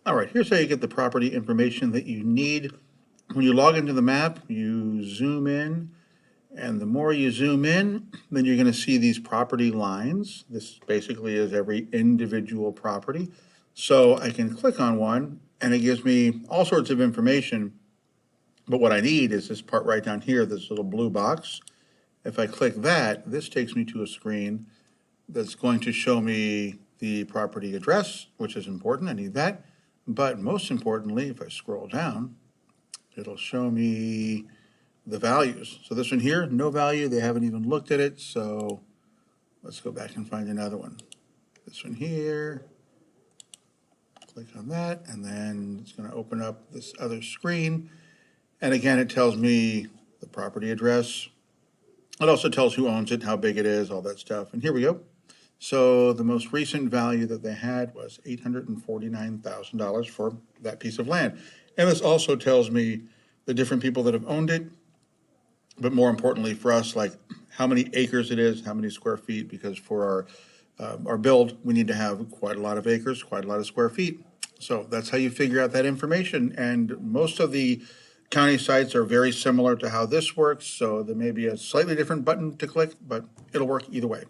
All right, here's how you get the property information that you need. When you log into the map, you zoom in, and the more you zoom in, then you're going to see these property lines. This basically is every individual property. So I can click on one, and it gives me all sorts of information. But what I need is this part right down here, this little blue box. If I click that, this takes me to a screen that's going to show me the property address, which is important. I need that. But most importantly, if I scroll down, it'll show me the values. So this one here, no value. They haven't even looked at it. So let's go back and find another one. This one here, click on that, and then it's going to open up this other screen. And again, it tells me the property address. It also tells who owns it, how big it is, all that stuff. And here we go. So the most recent value that they had was $849,000 for that piece of land. And this also tells me the different people that have owned it, but more importantly for us, like how many acres it is, how many square feet, because for our build, we need to have quite a lot of acres, quite a lot of square feet. So that's how you figure out that information. And most of the county sites are very similar to how this works. So there may be a slightly different button to click, but it'll work either way.